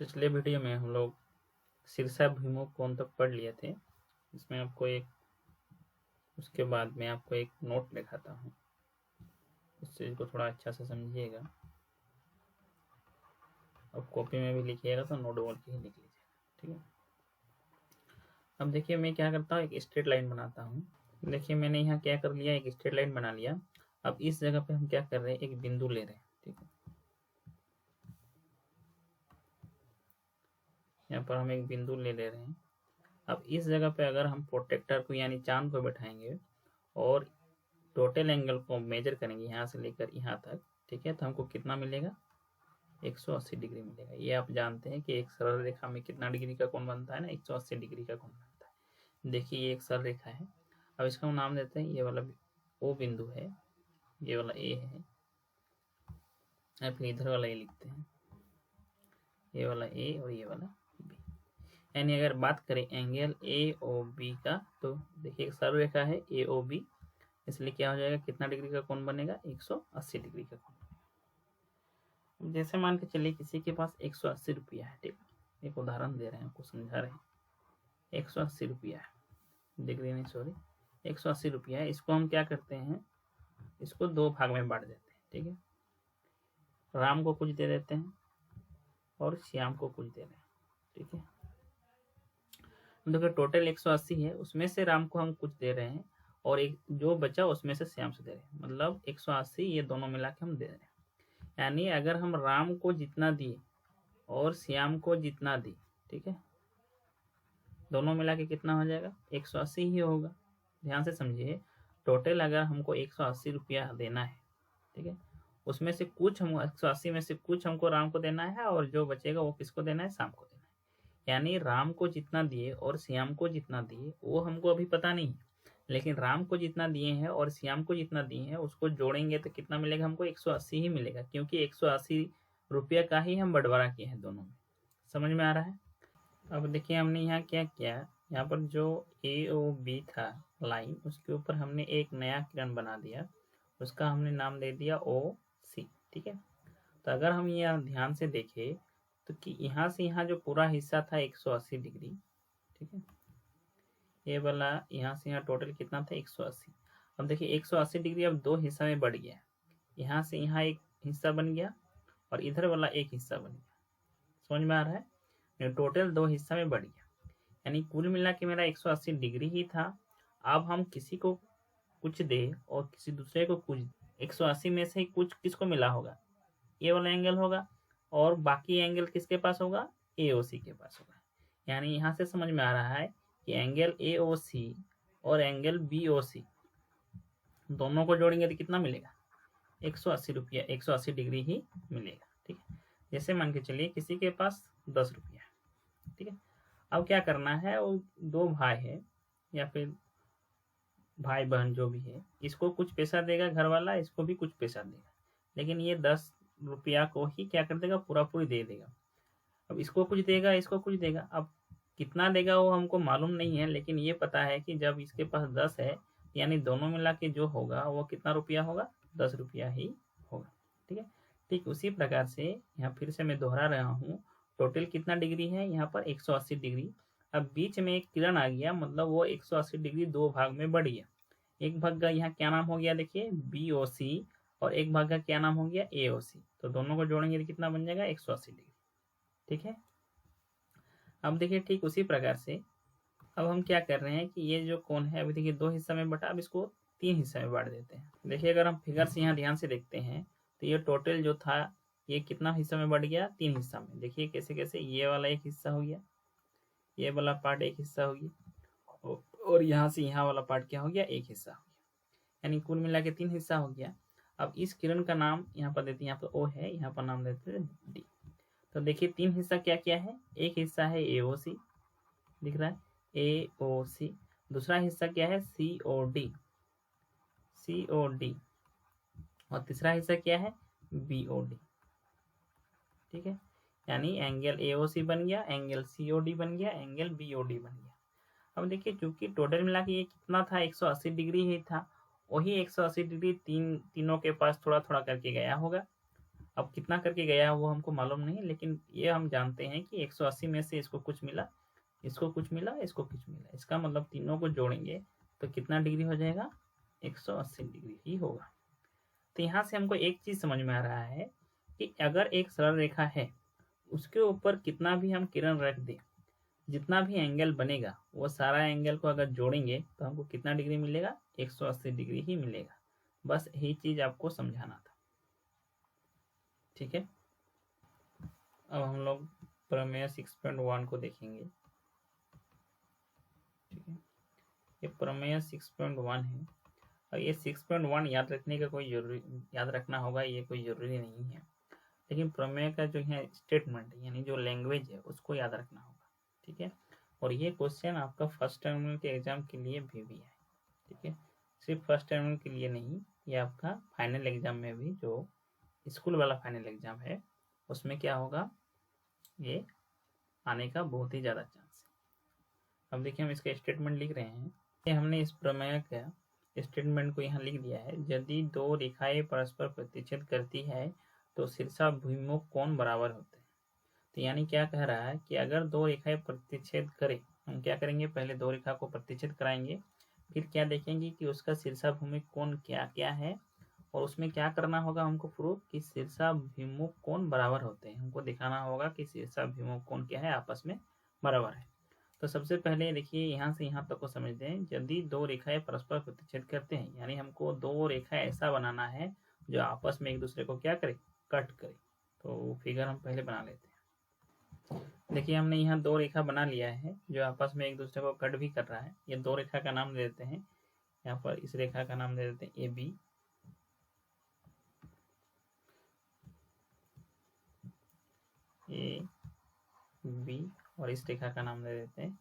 पिछले वीडियो में हम लोग शीर्षाभिमुख कोण तक पढ़ लिए थे। इसमें आपको उसके बाद में आपको एक नोट दिखाता हूँ। इस चीज को थोड़ा अच्छा से समझिएगा। अब कॉपी में भी लिखिएगा तो नोट बोल के ही लिख लीजिएगा, ठीक है। अब देखिए मैं क्या करता हूँ, एक स्ट्रेट लाइन बनाता हूँ। देखिए मैंने यहाँ क्या कर लिया, एक स्ट्रेट लाइन बना लिया। अब इस जगह पे हम क्या कर रहे हैं, एक बिंदु ले रहे हैं, ठीक है। यहाँ पर हम एक बिंदु ले रहे हैं। अब इस जगह पे अगर हम प्रोटेक्टर को यानी चांद को बैठाएंगे और टोटल एंगल को मेजर करेंगे यहाँ से लेकर यहाँ तक, ठीक है, तो हमको कितना मिलेगा, 180 डिग्री मिलेगा। ये आप जानते हैं कि एक सरल रेखा में कितना डिग्री का कोण बनता है ना, 180 डिग्री का कोण बनता है। देखिए ये एक सरल रेखा है। अब इसका हम नाम देते हैं, ये वाला ओ बिंदु है, ये वाला ए है, या फिर इधर वाला ए लिखते हैं, ये वाला ए और ये वाला बी। यानी अगर बात करें एंगल ए ओ बी का, तो देखिए एक सरल रेखा है ए ओ बी, इसलिए क्या हो जाएगा, कितना डिग्री का कोण बनेगा, 180 डिग्री का कोण। जैसे मान के चलिए किसी के पास 180 रुपया है, ठीक है, एक उदाहरण दे रहे हैं, आपको समझा रहे हैं। 180 रुपया है, डिग्री नहीं सॉरी, 180 रुपया है। इसको हम क्या करते हैं, इसको दो भाग में बांट देते हैं, ठीक है। राम को कुछ दे देते हैं और श्याम को कुछ दे रहे हैं, ठीक है। देखिए टोटल 180 है, उसमें से राम को हम कुछ दे रहे हैं और एक जो बचा उसमें से श्याम से दे रहे हैं, मतलब 180 ये दोनों मिला के हम दे रहे हैं। यानी अगर हम राम को जितना दिए और श्याम को जितना दिए, ठीक है, दोनों मिला के कितना हो जाएगा, 180 ही होगा। ध्यान से समझिए, टोटल अगर हमको 180 रुपया देना है, ठीक है, उसमें से कुछ हम 180 में से कुछ हमको राम को देना है और जो बचेगा वो किसको देना है, श्याम को देना है। यानी राम को जितना दिए और श्याम को जितना दिए वो हमको अभी पता नहीं, लेकिन राम को जितना दिए हैं और श्याम को जितना दिए हैं उसको जोड़ेंगे तो कितना मिलेगा हमको, 180 ही मिलेगा, क्योंकि 180 रुपया का ही हम बंटवारा किए हैं दोनों में। समझ में आ रहा है। अब देखिए हमने यहाँ क्या किया, यहाँ पर जो ए ओ बी था लाइन, उसके ऊपर हमने एक नया किरण बना दिया, उसका हमने नाम दे दिया ओ सी, ठीक है। तो अगर हम यहाँ ध्यान से देखें तो कि यहाँ से यहाँ जो पूरा हिस्सा था 180 डिग्री, ठीक है, ये वाला यहाँ से यहाँ टोटल कितना था, 180। अब देखिए 180 डिग्री अब दो हिस्सा में बढ़ गया, यहाँ से यहाँ एक हिस्सा बन गया और इधर वाला एक हिस्सा बन गया। समझ में आ रहा है, टोटल दो हिस्सा में बढ़ गया, यानी कुल मिला के मेरा 180 डिग्री ही था। अब हम किसी को कुछ दे और किसी दूसरे को कुछ, 180 में से ही कुछ किसको मिला होगा, ये वाला एंगल होगा, और बाकी एंगल किसके पास होगा, AOC के पास होगा। यानी यहाँ से समझ में आ रहा है कि एंगल AOC और एंगल BOC दोनों को जोड़ेंगे तो कितना मिलेगा, 180 रुपया, 180 डिग्री ही मिलेगा, ठीक है। जैसे मान के चलिए किसी के पास 10 रुपया, ठीक है। अब क्या करना है, वो दो भाई है या फिर भाई बहन जो भी है, इसको कुछ पैसा देगा घर वाला, इसको भी कुछ पैसा देगा, लेकिन ये 10 रुपया को ही क्या कर देगा, पूरा पूरी दे देगा। अब इसको कुछ देगा, इसको कुछ देगा, अब कितना देगा वो हमको मालूम नहीं है, लेकिन ये पता है कि जब इसके पास 10 है, यानी दोनों मिला के जो होगा वो कितना रुपया होगा, 10 रुपया ही होगा, ठीक है। ठीक उसी प्रकार से यहाँ फिर से मैं दोहरा रहा हूँ, टोटल कितना डिग्री है यहाँ पर, 180 डिग्री। अब बीच में एक किरण आ गया, मतलब वो 180 डिग्री दो भाग में बढ़ गया। एक भाग का यहाँ क्या नाम हो गया, देखिए BOC, और एक भाग का क्या नाम हो गया, AOC। तो दोनों को जोड़ेंगे तो कितना बन जाएगा, 180 डिग्री, ठीक है। अब देखिए ठीक उसी प्रकार से अब हम क्या कर रहे हैं कि ये जो कोण है, अभी देखिए दो हिस्सा में बटा, अब इसको तीन हिस्सा में बांट देते हैं। देखिए अगर हम फिगर से यहाँ ध्यान से देखते हैं तो ये टोटल जो था ये कितना हिस्सा में बढ़ गया, तीन हिस्सा में। देखिए कैसे कैसे, ये वाला एक हिस्सा हो गया, ये वाला पार्ट एक हिस्सा हो गया, और यहाँ से यहाँ वाला पार्ट क्या हो गया, एक हिस्सा हो गया, यानी कुल मिला के तीन हिस्सा हो गया। अब इस किरण का नाम यहाँ पर देते हैं, यहाँ पर O है, यहाँ पर नाम देते हैं D। तो देखिए तीन हिस्सा क्या क्या है, एक हिस्सा है AOC, दिख रहा है AOC, दूसरा हिस्सा क्या है, COD, और तीसरा हिस्सा क्या है, BOD, ठीक है। यानी एंगल AOC बन गया, एंगल COD बन गया, एंगल BOD बन गया। अब देखिए चूंकि टोटल मिला के ये कितना था, 180 डिग्री ही था, वही 180 डिग्री तीनों के पास थोड़ा थोड़ा करके गया होगा। अब कितना करके गया वो हमको मालूम नहीं, लेकिन ये हम जानते हैं कि 180 में से इसको कुछ मिला, इसको कुछ मिला, इसको कुछ मिला, इसका मतलब तीनों को जोड़ेंगे तो कितना डिग्री हो जाएगा, 180 डिग्री ही होगा। तो यहाँ से हमको एक चीज समझ में आ रहा है कि अगर एक सरल रेखा है, उसके ऊपर कितना भी हम किरण रख दें, जितना भी एंगल बनेगा वो सारा एंगल को अगर जोड़ेंगे तो हमको कितना डिग्री मिलेगा, 180 डिग्री ही मिलेगा। बस यही चीज आपको समझाना था। ठीक है, अब हम लोग प्रमेय 6.1 को देखेंगे। ठीक है, ये प्रमेय 6.1 है और ये 6.1 याद रखने का कोई जरूरी, याद रखना होगा, ये कोई जरूरी नहीं है, लेकिन प्रमेय का जो है स्टेटमेंट यानी जो लैंग्वेज है उसको याद रखना होगा। ठीक है, और ये क्वेश्चन आपका फर्स्ट टर्मिनल के एग्जाम के लिए भी है। ठीक है, सिर्फ फर्स्ट टर्मिनल के लिए नहीं, ये आपका फाइनल एग्जाम में भी, जो स्कूल वाला फाइनल एग्जाम है उसमें क्या होगा, ये आने का बहुत ही ज़्यादा चांस है। अब देखिए हम इसका स्टेटमेंट लिख रहे हैं। ये हमने इस प्रमेय का स्टेटमेंट को यहाँ लिख दिया है। यदि दो रेखाएं परस्पर प्रतिच्छेद करती है तो शीर्षाभिमुख कोण बराबर होते हैं। तो यानी क्या कह रहा है कि अगर दो रेखाएं प्रतिच्छेद करें, हम क्या करेंगे, पहले दो रेखा को प्रतिच्छेद कराएंगे, फिर क्या देखेंगे कि उसका शीर्षाभिमुख कोण क्या क्या है, और उसमें क्या करना होगा हमको प्रूफ कि शीर्षाभिमुख कोण बराबर होते हैं। हमको दिखाना होगा कि शीर्षाभिमुख कोण क्या है, आपस में बराबर है। तो सबसे पहले देखिए यहाँ से यहाँ तक को समझते हैं। यदि दो रेखाएं परस्पर प्रतिच्छेद करते हैं, यानी हमको दो रेखा ऐसा बनाना है जो आपस में एक दूसरे को क्या करे, कट करे। तो फिगर हम पहले बना लेते हैं। देखिए हमने यहाँ दो रेखा बना लिया है जो आपस में एक दूसरे को कट भी कर रहा है। ये दो रेखा का नाम दे देते हैं, यहाँ पर इस रेखा का नाम दे देते हैं AB, AB, और इस रेखा का नाम दे देते हैं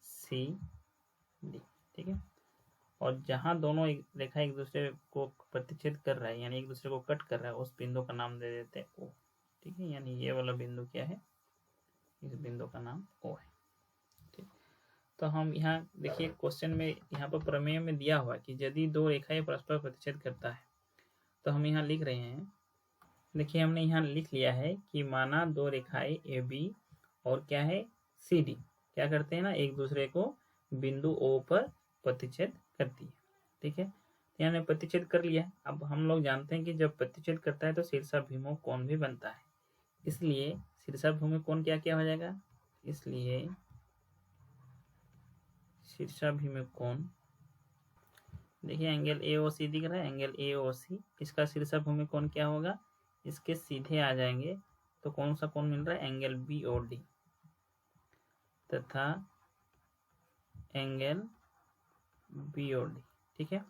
CD। ठीक है, और जहां दोनों रेखा एक दूसरे को प्रतिच्छेद कर रहा है यानी एक दूसरे को कट कर रहा है, उस बिंदु का नाम दे देते हैं O। ठीक है, यानी ये वाला बिंदु क्या है, इस बिंदु का नाम O है। ठीक, तो हम यहाँ देखिए क्वेश्चन में यहाँ पर प्रमेय में दिया हुआ कि यदि दो रेखाएं परस्पर प्रतिच्छेद करता है, तो हम यहाँ लिख रहे हैं। देखिए हमने यहाँ लिख लिया है कि माना दो रेखाएं AB और क्या है CD क्या करते हैं ना, एक दूसरे को बिंदु O पर प्रतिच्छेद करती है। ठीक है, यहाँ ने प्रतिच्छेद कर लिया। अब हम लोग जानते हैं कि जब प्रतिच्छेद करता है तो शीर्षाभिमुख कोण भी बनता है, इसलिए शीर्षाभिमुख कोण क्या क्या हो जाएगा, इसलिए शीर्षाभिमुख कोण, देखिए एंगल AOC दिख रहा है, एंगल AOC, इसका शीर्षाभिमुख कोण क्या होगा, इसके सीधे आ जाएंगे तो कौन सा कोण मिल रहा है, एंगल BOD तथा एंगल BOD। ठीक है,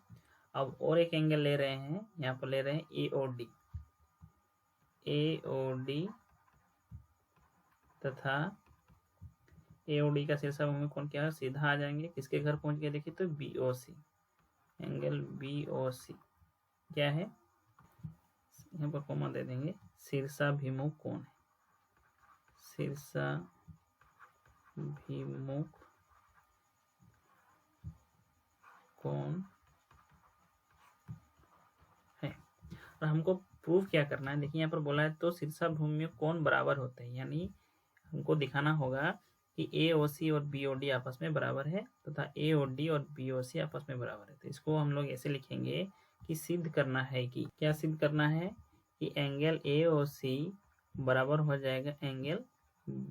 अब और एक एंगल ले रहे हैं, यहाँ पर ले रहे हैं AOD तथा AOD का शीर्षाभिमुख कोण क्या है, सीधा आ जाएंगे, किसके घर पहुंच गए, देखिए तो BOC, एंगल BOC क्या है, यहाँ पर कॉमा दे देंगे, शीर्षाभिमुख कोण है, शीर्षाभिमुख कोण है। और हमको प्रूफ क्या करना है, देखिए यहाँ पर बोला है तो शीर्षाभिमुख कोण बराबर होते हैं, यानी हमको दिखाना होगा कि AOC और BOD आपस में बराबर है तथा AOD और BOC आपस में बराबर है। तो इसको हम लोग ऐसे लिखेंगे कि सिद्ध करना है कि, क्या सिद्ध करना है कि एंगल AOC बराबर हो जाएगा एंगल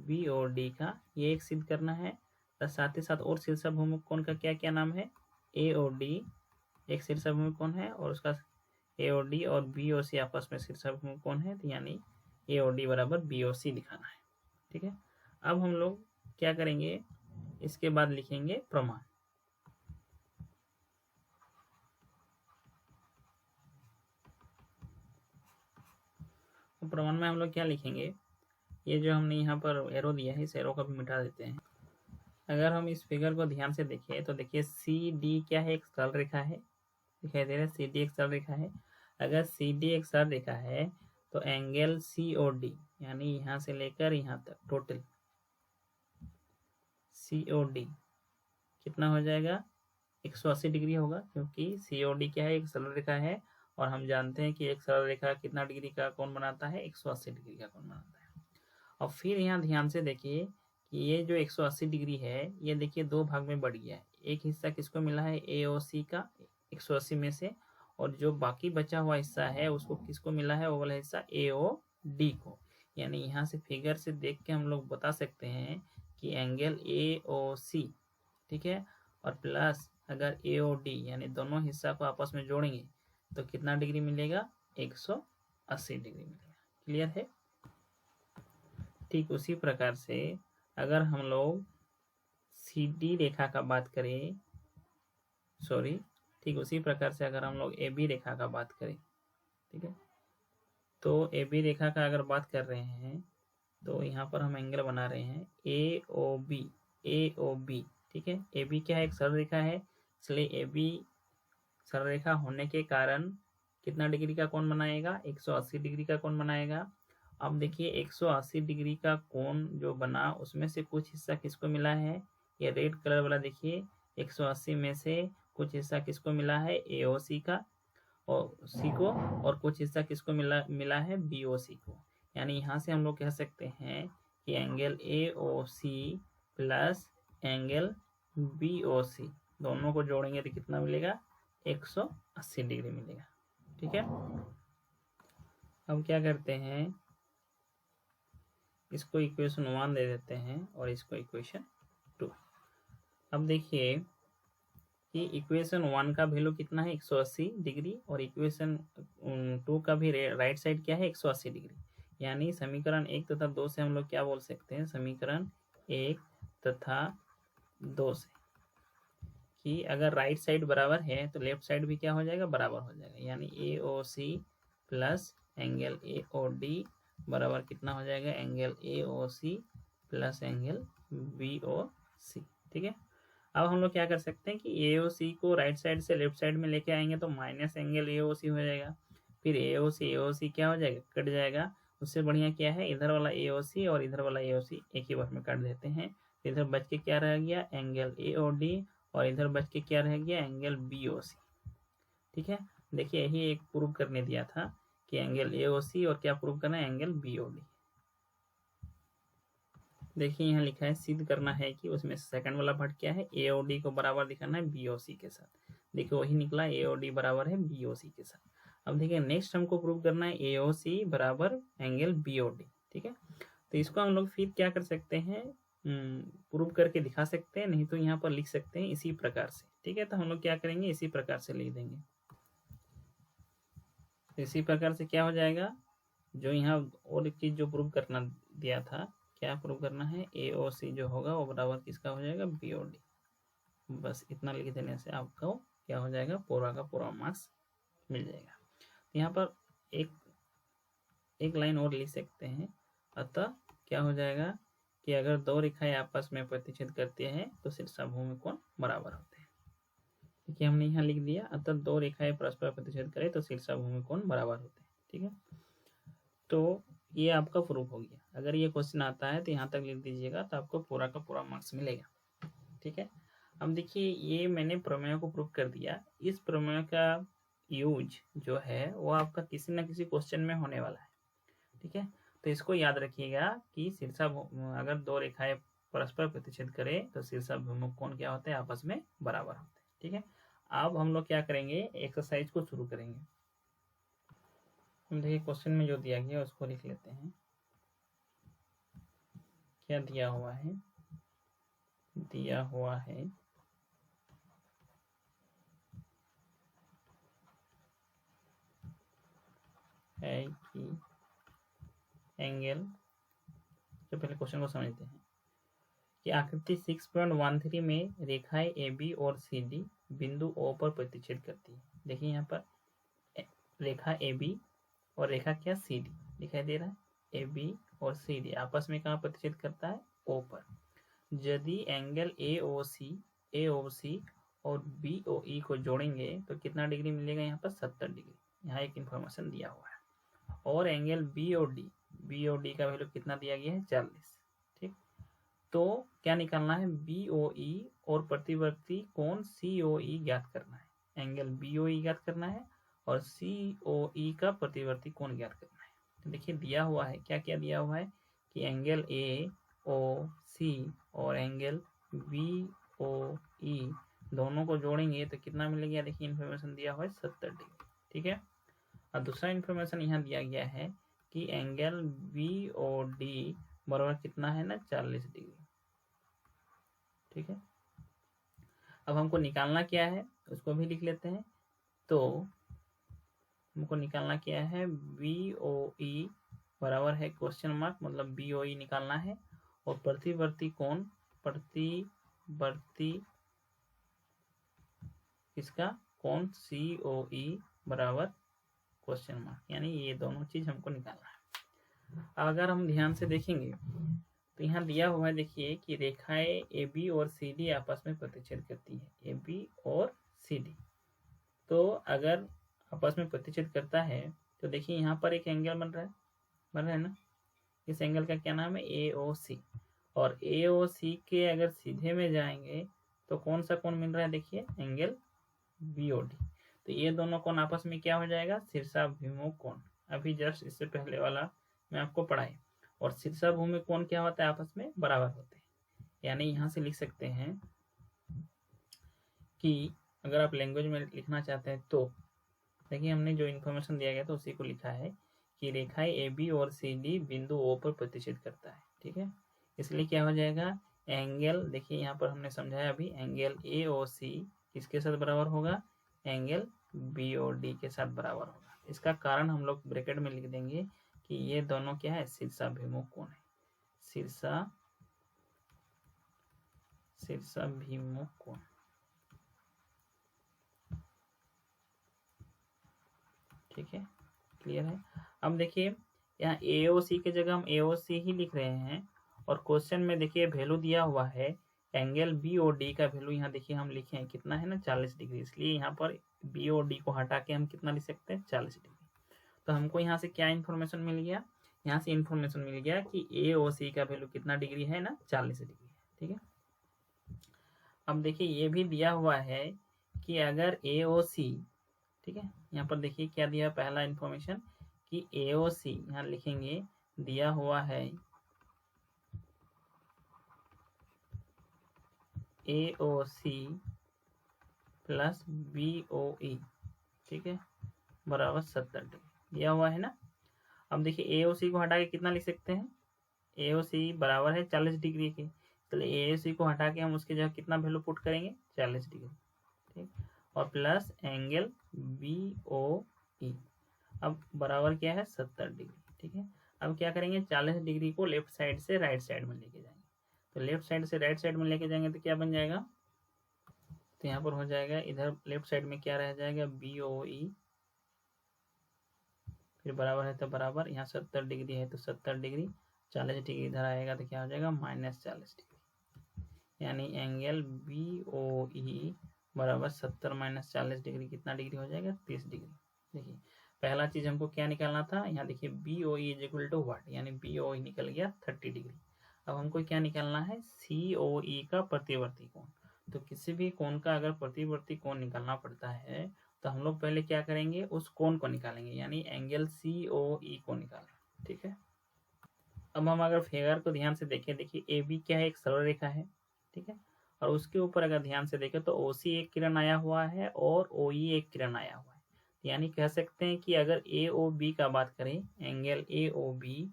BOD का, ये एक सिद्ध करना है। और साथ ही साथ और शीर्षाभिमुख कोण का क्या क्या नाम है, AOD एक शीर्षाभिमुख कोण है और उसका AOD और BOC आपस में शीर्षाभिमुख कोण है, तो यानी AOD बराबर BOC दिखाना है। ठीक है, अब हम लोग क्या करेंगे, इसके बाद लिखेंगे प्रमाण। तो प्रमाण में हम लोग क्या लिखेंगे, ये जो हमने यहाँ पर एरो दिया है इस एरो को भी मिटा देते हैं। अगर हम इस फिगर को ध्यान से देखें तो देखिए CD क्या है, एक सरल रेखा है, दिखाई दे रहा है, CD एक सरल रेखा है। अगर CD एक सरल रेखा है तो एंगल COD यानी यहाँ से लेकर यहाँ तक टोटल COD कितना हो जाएगा, 180 डिग्री होगा, क्योंकि COD क्या है, एक सरल रेखा है और हम जानते हैं कि एक सरल रेखा कितना डिग्री का कोण बनाता है, 180 डिग्री का कोण बनाता है। अब फिर यहाँ ध्यान से देखिए कि ये जो 180 डिग्री है, ये देखिए दो भाग में बढ़ गया है। एक हिस्सा किसको मिला है, AOC का 180 में से, और जो बाकी बचा हुआ हिस्सा है उसको किसको मिला है, वो वाला हिस्सा AOD को। यानी यहाँ से फिगर से देख के हम लोग बता सकते हैं कि एंगल AOC, ठीक है, और प्लस अगर AOD यानी दोनों हिस्सा को आपस में जोड़ेंगे तो कितना डिग्री मिलेगा, 180 डिग्री मिलेगा। क्लियर है। ठीक उसी प्रकार से अगर हम लोग CD रेखा का बात करें, ठीक उसी प्रकार से अगर हम लोग AB रेखा का बात करें, ठीक है, तो AB रेखा का अगर बात कर रहे हैं तो यहाँ पर हम एंगल बना रहे हैं AOB, ठीक है। AB क्या है, एक सरल रेखा है, इसलिए AB सरल रेखा होने के कारण कितना डिग्री का कोण बनाएगा, 180 डिग्री का कोण बनाएगा। अब देखिए 180 डिग्री का कोण जो बना उसमें से कुछ हिस्सा किसको मिला है, ये रेड कलर वाला देखिए, 180 में से कुछ हिस्सा किसको मिला है, AOC का और C को, और कुछ हिस्सा किसको मिला है, BOC को। यानी यहाँ से हम लोग कह सकते हैं कि angle AOC plus angle BOC दोनों को जोड़ेंगे तो कितना मिलेगा, 180 डिग्री मिलेगा। ठीक है। अब क्या करते हैं, इसको इक्वेशन 1 दे देते हैं और इसको इक्वेशन 2। अब देखिए कि इक्वेशन 1 का वैल्यू कितना है, 180 डिग्री, और इक्वेशन 2 का भी राइट साइड क्या है, 180 डिग्री। यानी समीकरण 1 तथा 2 से हम लोग क्या बोल सकते हैं, समीकरण 1 तथा 2 से कि अगर राइट साइड बराबर है तो लेफ्ट साइड भी क्या हो जाएगा, बराबर हो जाएगा। यानी AOC प्लस एंगल AOD बराबर कितना हो जाएगा, angle AOC plus angle BOC। ठीक है। अब हम लोग क्या कर सकते हैं कि AOC को राइट साइड से लेफ्ट साइड में लेके आएंगे तो माइनस एंगल AOC हो जाएगा। फिर AOC क्या हो जाएगा, कट जाएगा। उससे बढ़िया क्या है, इधर वाला AOC और इधर वाला AOC एक ही बार में काट देते हैं। इधर बच के क्या रह गया, एंगल AOD, और इधर बच के क्या रह गया, एंगल BOC। ठीक है। देखिए यही एक प्रूव करने दिया था कि एंगल AOC और क्या प्रूव करना है, एंगल BOD। देखिए यहाँ लिखा है सिद्ध करना है कि उसमें सेकंड वाला पार्ट क्या है, AOD को बराबर दिखाना है BOC के साथ। देखिए वही निकला, AOD बराबर है BOC के साथ। अब देखिए नेक्स्ट हमको प्रूव करना है AOC बराबर एंगल BOD। ठीक है। तो इसको हम लोग फिर क्या कर सकते हैं, प्रूव करके दिखा सकते हैं, नहीं तो यहाँ पर लिख सकते हैं इसी प्रकार से। ठीक है। तो हम लोग क्या करेंगे, इसी प्रकार से लिख देंगे। इसी प्रकार से क्या हो जाएगा, जो यहाँ और एक चीज जो प्रूव करना दिया था, क्या प्रूव करना है, AOC जो होगा वो बराबर किसका हो जाएगा, BOD। बस इतना लिख देने से आपको क्या हो जाएगा, पूरा का पूरा मार्क्स मिल जाएगा। यहाँ पर एक लाइन और लिख सकते हैं। अतः क्या हो जाएगा कि अगर दो रेखाएं आपस में प्रतिच्छेद करती हैं तो शीर्षाभूमि कोण बराबर होते हैं। देखिए हमने यहाँ लिख दिया, अतः दो रेखाएं परस्पर प्रतिच्छेद करें तो शीर्षाभूमि कोण बराबर होते हैं। ठीक है। तो ये आपका प्रूफ हो गया। अगर ये क्वेश्चन आता है तो यहाँ तक लिख दीजिएगा तो आपको पूरा का पूरा मार्क्स मिलेगा। ठीक है। अब देखिए ये मैंने प्रमेय को प्रूफ कर दिया। इस प्रमेय का यूज जो है वो आपका किसी न किसी क्वेश्चन में होने वाला है। ठीक है। तो इसको याद रखिएगा कि अगर दो रेखाएं परस्पर प्रतिच्छेद करें तो शीर्षाभिमुख कोण क्या होते हैं, आपस में बराबर होते हैं। ठीक है। अब हम लोग क्या करेंगे, एक्सरसाइज को शुरू करेंगे। हम देखिए क्वेश्चन में जो दिया गया उसको लिख लेते हैं। क्या दिया हुआ है, दिया हुआ है कि एंगल, तो पहले क्वेश्चन को समझते हैं कि आकृति 6.13 में रेखाएं AB और CD बिंदु O पर प्रतिच्छेद करती है। देखिए यहाँ पर रेखा AB और रेखा क्या CD दिखाई दे रहा है। AB और CD आपस में कहाँ प्रतिच्छेद करता है, O पर। यदि एंगल AOC और BOE को जोड़ेंगे तो कितना डिग्री मिलेगा, यहाँ पर 70 डिग्री। यहाँ एक इंफॉर्मेशन दिया हुआ है। और एंगल BOD का वैल्यू कितना दिया गया है, 40। ठीक। तो क्या निकालना है, BOE और प्रतिवर्ती कोण COE ज्ञात करना है। एंगल BOE ज्ञात करना है और COE का प्रतिवर्ती कोण ज्ञात करना है। तो देखिए दिया हुआ है, क्या क्या दिया हुआ है कि एंगल AOC और एंगल BOE दोनों को जोड़ेंगे तो कितना मिलेगा। देखिए इन्फॉर्मेशन दिया हुआ है 70 डिग्री, ठीक है। और दूसरा इन्फॉर्मेशन यहाँ दिया गया है कि एंगल BOD बराबर कितना है ना 40 डिग्री, ठीक है। अब हमको निकालना क्या है उसको भी लिख लेते हैं। तो हमको निकालना क्या है, BOE बराबर है क्वेश्चन मार्क, मतलब BOE निकालना है। और प्रतिवर्ती कोण, प्रतिवर्ती इसका कोण COE बराबर क्वेश्चन मार्क, यानी ये दोनों चीज हमको निकालना है। अगर हम ध्यान से देखेंगे तो यहाँ दिया हुआ है, देखिए कि रेखाएं AB और CD आपस में प्रतिच्छेद करती है, AB और CD। तो अगर आपस में प्रतिच्छेद करता है तो देखिए यहाँ पर एक एंगल बन रहा है ना। इस एंगल का क्या नाम है, AOC। और AOC के अगर सीधे में जाएंगे तो कौन सा कोण मिल रहा है, देखिए एंगल BOD। तो ये दोनों कोण आपस में क्या हो जाएगा, शीर्षाभिमुख कोण। अभी जस्ट इससे पहले वाला मैं आपको पढ़ाई। और शीर्षाभिमुख कोण क्या होता है, आपस में बराबर होते हैं। यानी यहाँ से लिख सकते हैं कि अगर आप लैंग्वेज में लिखना चाहते हैं तो देखिए हमने जो इन्फॉर्मेशन दिया गया था उसी को लिखा है कि रेखाएं AB और CD बिंदु O पर प्रतिच्छेद करता है, ठीक है। इसलिए क्या हो जाएगा, एंगल, देखिए यहाँ पर हमने समझाया अभी, एंगल AOC किसके साथ बराबर होगा, एंगल BOD के साथ बराबर होगा। इसका कारण हम लोग ब्रैकेट में लिख देंगे कि ये दोनों क्या है, शीर्षाभिमुख कोण है, शीर्षाभिमुख कोण, ठीक है। क्लियर है। अब देखिए यहाँ AOC के जगह हम AOC ही लिख रहे हैं। और क्वेश्चन में देखिए वैल्यू दिया हुआ है एंगल BOD का वैल्यू, यहाँ देखिए हम लिखे हैं कितना है ना, 40 डिग्री। इसलिए यहाँ पर BOD को हटा के हम कितना लिख सकते हैं, 40 डिग्री। तो हमको यहाँ से क्या इन्फॉर्मेशन मिल गया, यहाँ से इन्फॉर्मेशन मिल गया कि AOC का वैल्यू कितना डिग्री है ना, 40 डिग्री, ठीक है। अब देखिए ये भी दिया हुआ है कि अगर AOC, ठीक है, यहाँ पर देखिए क्या दिया, पहला इन्फॉर्मेशन कि AOC यहाँ लिखेंगे, दिया हुआ है AOC प्लस BOE, ठीक है, बराबर 70 डिग्री दिया हुआ है ना। अब देखिए AOC को हटा के कितना लिख सकते हैं, AOC बराबर है 40 डिग्री के। चलिए AOC को हटा के हम उसके जगह कितना वैल्यू पुट करेंगे, 40 डिग्री, ठीक, और प्लस एंगल BOE अब बराबर क्या है, 70 डिग्री, ठीक है। अब क्या करेंगे, 40 डिग्री को लेफ्ट साइड से राइट साइड में लेके जाएंगे। तो लेफ्ट साइड से राइट साइड में लेके जाएंगे तो क्या बन जाएगा, तो यहाँ पर हो जाएगा, इधर लेफ्ट साइड में क्या रह जाएगा, BOE, फिर बराबर है तो बराबर, यहाँ 70 डिग्री है तो 70 डिग्री, 40 डिग्री इधर आएगा तो क्या हो जाएगा, -40 डिग्री। यानी एंगल BOE बराबर 70 - 40 डिग्री कितना डिग्री हो जाएगा, 30 डिग्री। देखिए पहला चीज हमको क्या निकालना था, यहाँ देखिए BOE is equal to what, यानी BOE निकल गया 30 डिग्री। अब हमको क्या निकालना है, COE का प्रतिवर्ती कोण। तो किसी भी कोण का अगर प्रतिवर्ती कोण निकालना पड़ता है तो हम लोग पहले क्या करेंगे, उस कोण को निकालेंगे, यानी एंगल COE को निकालेंगे, ठीक है। अब हम अगर फिगर को ध्यान से देखें, देखिए AB क्या है, एक सरल रेखा है, ठीक है। और उसके ऊपर अगर ध्यान से देखें तो OC एक किरण आया हुआ है और OE एक किरण आया हुआ है। यानी कह सकते हैं कि अगर AOB का बात करें, एंगल AOB,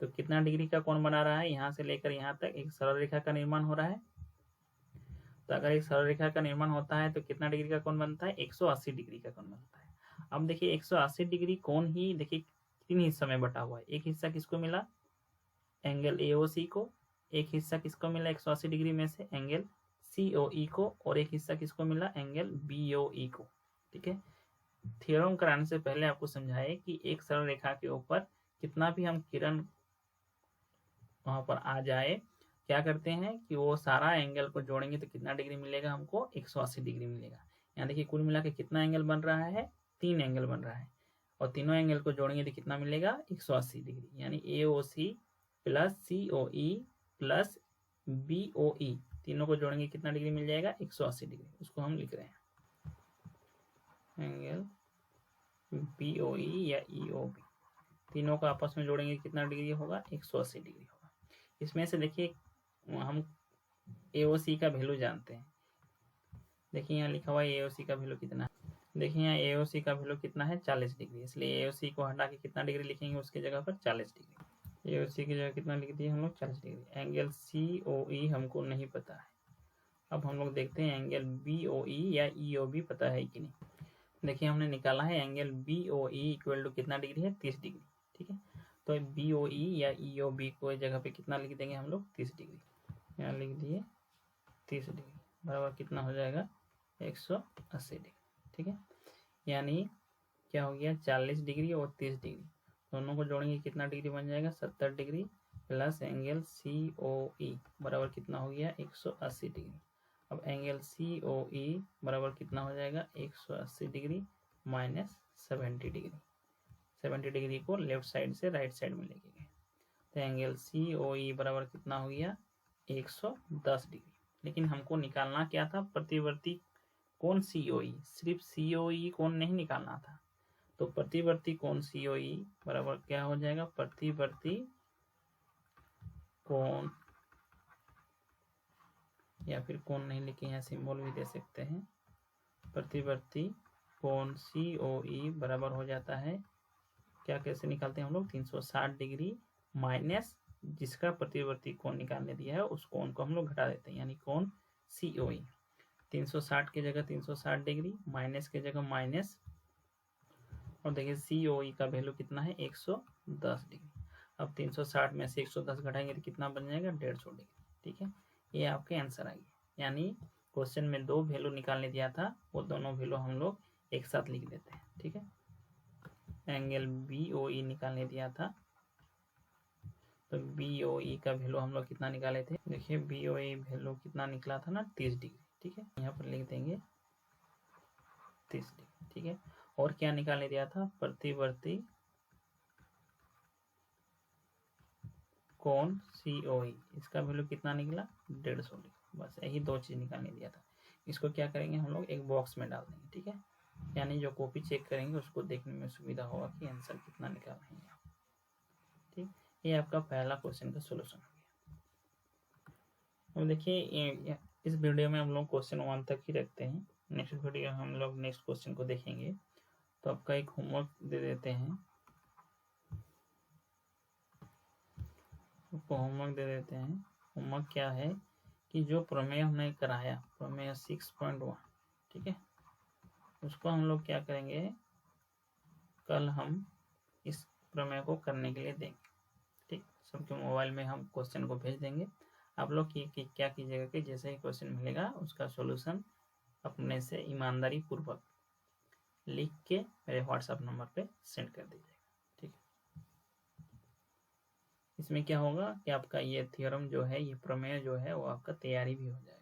तो कितना डिग्री का कोण बना रहा है, यहाँ से लेकर यहाँ तक एक सरल रेखा का निर्माण हो रहा है। तो अगर एक सरल रेखा का निर्माण होता है तो कितना डिग्री का कोण बनता है, 180 डिग्री का कोण बनता है। अब देखिए 180 डिग्री कोण ही देखिए 3 हिस्सों में बटा हुआ है। एक हिस्सा किसको मिला, एंगल AOC को, एक हिस्सा किसको मिला 180 डिग्री में से, एंगल COE को, और एक हिस्सा किसको मिला, एंगल BOE को, ठीक है। थ्योरम कराने से पहले आपको समझाए कि एक सरल रेखा के ऊपर कितना भी हम किरण वहां पर आ जाए, क्या करते हैं कि वो सारा एंगल को जोड़ेंगे तो कितना डिग्री मिलेगा हमको, 180 डिग्री मिलेगा। यहाँ देखिए कुल मिला के कितना एंगल बन रहा है, 3 एंगल बन रहा है, और तीनों एंगल को जोड़ेंगे तो कितना मिलेगा, 180 डिग्री। यानी AOC plus COE plus BOE तीनों को जोड़ेंगे कितना डिग्री मिल जाएगा, 180 डिग्री। उसको हम लिख रहे हैं एंगल BOE या EOB, तीनों को आपस में जोड़ेंगे कितना डिग्री होगा, 180 डिग्री होगा। इसमें से देखिए हम AOC का वैल्यू जानते हैं। देखिए यहाँ लिखा हुआ है AOC का वैल्यू कितना है। देखिए यहाँ AOC का वैल्यू कितना है, 40 डिग्री। इसलिए AOC को हटा के कितना डिग्री लिखेंगे उसकी जगह पर, 40 डिग्री। AOC की जगह कितना लिख दिए हम लोग, 40 डिग्री। एंगल COE हमको नहीं पता है। अब हम लोग देखते हैं एंगल BOE या EOB पता है कि नहीं। देखिए हमने निकाला है एंगल BOE इक्वल टू कितना डिग्री है, 30 डिग्री। ठीक है, तो BOE या EOB को जगह पे कितना लिख देंगे हम लोग, 30 डिग्री। यहाँ लिख दिए 30 डिग्री बराबर कितना हो जाएगा, 180 डिग्री। ठीक है, यानी क्या हो गया, 40 डिग्री और 30 डिग्री दोनों को जोड़ेंगे कितना डिग्री बन जाएगा, 70 डिग्री प्लस एंगल COE बराबर कितना हो गया, 180 डिग्री। अब एंगल COE बराबर कितना हो जाएगा, 180 डिग्री माइनस 70 डिग्री। 70 डिग्री को लेफ्ट साइड से राइट साइड में लेके गए, तो एंगल COE बराबर कितना हो गया, 110 डिग्री। लेकिन हमको निकालना क्या था, प्रतिवर्ती कोण COE, सिर्फ COE कोण नहीं निकालना था। तो प्रतिवर्ती कोण COE बराबर क्या हो जाएगा, प्रतिवर्ती कोण, या फिर कोण नहीं लिखे यहाँ सिंबल भी दे सकते हैं। प्रतिवर्ती कोण COE बराबर हो जाता है, क्या कैसे निकालते हैं हम लोग, 360 डिग्री माइनस जिसका प्रतिवर्ती कोण निकालने दिया है उस कोण को हम लोग घटा देते हैं, यानी कोण COE। 360 की जगह 360 डिग्री, माइनस की जगह माइनस, और देखिए COE का वैल्यू कितना है, 110 डिग्री। अब 360 में से 110 घटाएंगे तो कितना बन जाएगा, 150 डिग्री। ठीक है, ये आपके आंसर आ गया। यानी क्वेश्चन में दो वैल्यू निकालने दिया था, वो दोनों वैल्यू हम लोग एक साथ लिख देते हैं। ठीक है, एंगल BOE निकालने दिया था, तो BOE का वैल्यू हम लोग कितना निकाले थे, देखिए BOE वैल्यू कितना निकला था ना, 30 डिग्री। ठीक है, यहाँ पर लिख देंगे 30 डिग्री। ठीक है, और क्या निकालने दिया था, प्रतिवर्ती कोण COE, इसका वैल्यू कितना निकला, 150 डिग्री। बस यही दो चीज निकालने दिया था। इसको क्या करेंगे हम लोग, एक बॉक्स में डाल देंगे। ठीक है, यानी जो कॉपी चेक करेंगे उसको देखने में सुविधा होगा कि आंसर कितना निकाल रहे हैं। ठीक, ये आपका पहला क्वेश्चन का सोल्यूशन हो गया। अब देखिए इस वीडियो में हम लोग क्वेश्चन 1 तक ही रखते हैं। नेक्स्ट वीडियो हम लोग नेक्स्ट क्वेश्चन को देखेंगे। तो आपका एक होमवर्क दे देते हैं, होमवर्क क्या है कि जो प्रमेय हमने कराया, प्रमेय 6.1, ठीक है, उसको हम लोग क्या करेंगे, कल हम इस प्रमेय को करने के लिए देंगे। ठीक, सबके मोबाइल में हम क्वेश्चन को भेज देंगे। आप लोग क्या कीजिएगा कि जैसे ही क्वेश्चन मिलेगा उसका सॉल्यूशन अपने से ईमानदारी पूर्वक लिख के मेरे व्हाट्सएप नंबर पे सेंड कर दीजिएगा। ठीक है, इसमें क्या होगा कि आपका ये थ्योरम जो है, ये प्रमेय जो है वो आपका तैयारी भी हो जाएगा।